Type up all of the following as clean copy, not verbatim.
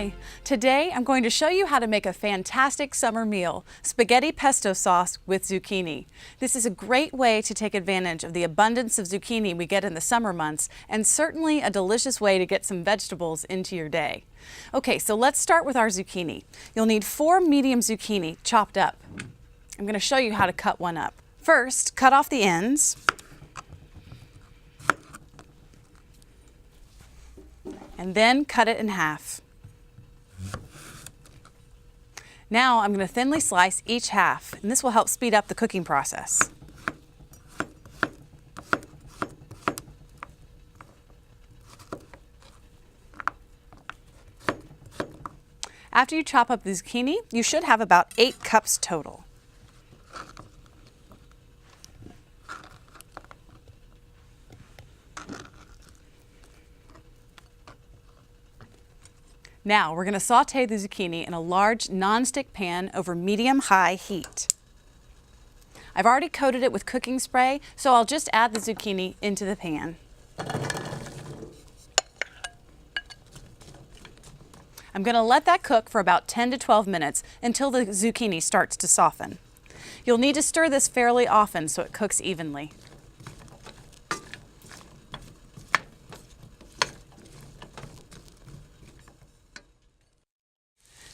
Hi! Today I'm going to show you how to make a fantastic summer meal, spaghetti pesto sauce with zucchini. This is a great way to take advantage of the abundance of zucchini we get in the summer months, and certainly a delicious way to get some vegetables into your day. Okay, so let's start with our zucchini. You'll need 4 medium zucchini chopped up. I'm going to show you how to cut one up. First, cut off the ends. And then cut it in half. Now I'm going to thinly slice each half, and this will help speed up the cooking process. After you chop up the zucchini, you should have about 8 cups total. Now we're going to saute the zucchini in a large non-stick pan over medium-high heat. I've already coated it with cooking spray, so I'll just add the zucchini into the pan. I'm going to let that cook for about 10 to 12 minutes until the zucchini starts to soften. You'll need to stir this fairly often so it cooks evenly.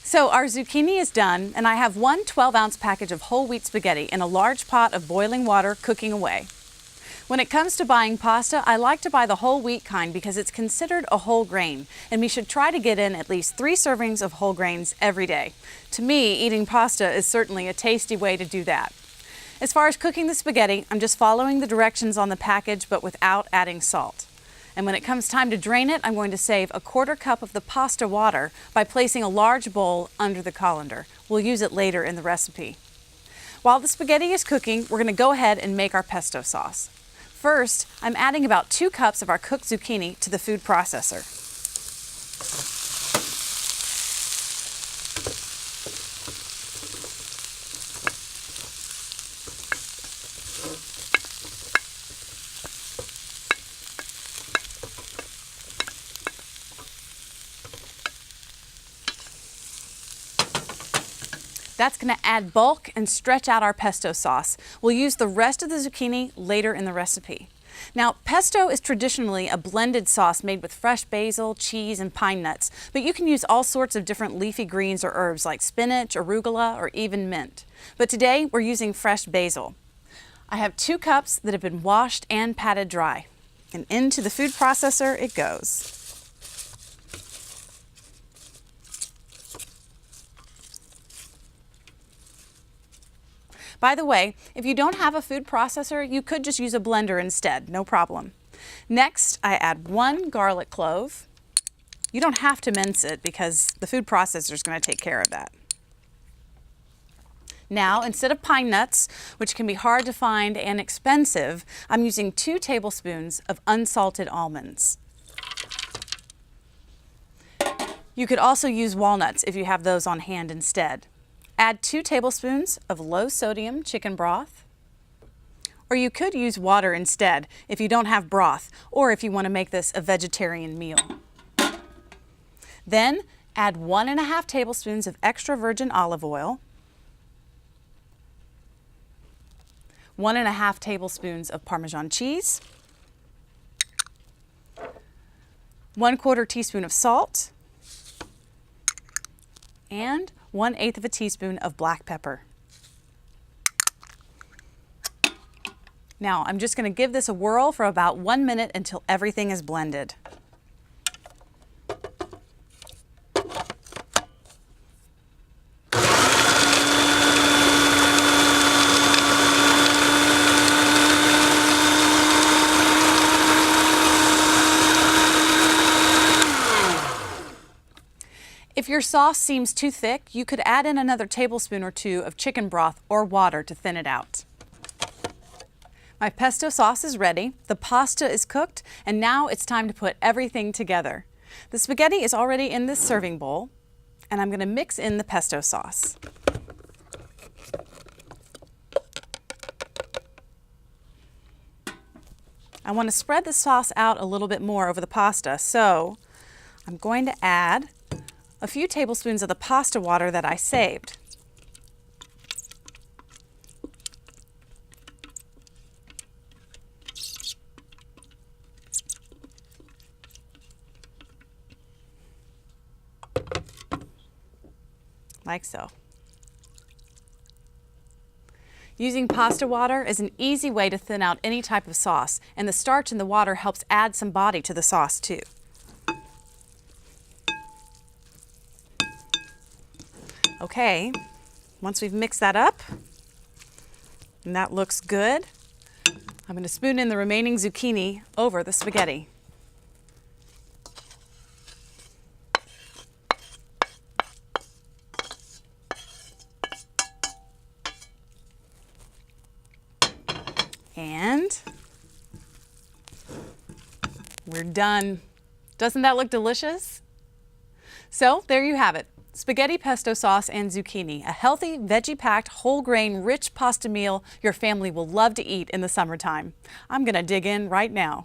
So our zucchini is done, and I have one 12-ounce package of whole wheat spaghetti in a large pot of boiling water cooking away. When it comes to buying pasta, I like to buy the whole wheat kind because it's considered a whole grain, and we should try to get in at least 3 servings of whole grains every day. To me, eating pasta is certainly a tasty way to do that. As far as cooking the spaghetti, I'm just following the directions on the package but without adding salt. And when it comes time to drain it, I'm going to save a 1/4 cup of the pasta water by placing a large bowl under the colander. We'll use it later in the recipe. While the spaghetti is cooking, we're going to go ahead and make our pesto sauce. First, I'm adding about 2 cups of our cooked zucchini to the food processor. That's going to add bulk and stretch out our pesto sauce. We'll use the rest of the zucchini later in the recipe. Now, pesto is traditionally a blended sauce made with fresh basil, cheese, and pine nuts, but you can use all sorts of different leafy greens or herbs like spinach, arugula, or even mint. But today, we're using fresh basil. I have 2 cups that have been washed and patted dry, and into the food processor it goes. By the way, if you don't have a food processor, you could just use a blender instead, no problem. Next, I add 1 garlic clove. You don't have to mince it because the food processor is going to take care of that. Now, instead of pine nuts, which can be hard to find and expensive, I'm using 2 tablespoons of unsalted almonds. You could also use walnuts if you have those on hand instead. Add 2 tablespoons of low-sodium chicken broth, or you could use water instead if you don't have broth, or if you want to make this a vegetarian meal. Then add 1½ tablespoons of extra virgin olive oil, 1½ tablespoons of Parmesan cheese, 1/4 teaspoon of salt, and 1/8 teaspoon of black pepper. Now I'm just going to give this a whirl for about 1 minute until everything is blended. If your sauce seems too thick, you could add in another tablespoon or 2 of chicken broth or water to thin it out. My pesto sauce is ready, the pasta is cooked, and now it's time to put everything together. The spaghetti is already in this serving bowl, and I'm going to mix in the pesto sauce. I want to spread the sauce out a little bit more over the pasta, so I'm going to add a few tablespoons of the pasta water that I saved. Like so. Using pasta water is an easy way to thin out any type of sauce, and the starch in the water helps add some body to the sauce too. Okay, once we've mixed that up, and that looks good, I'm going to spoon in the remaining zucchini over the spaghetti. And we're done. Doesn't that look delicious? So there you have it. Spaghetti pesto sauce and zucchini, a healthy, veggie-packed, whole-grain, rich pasta meal your family will love to eat in the summertime. I'm going to dig in right now.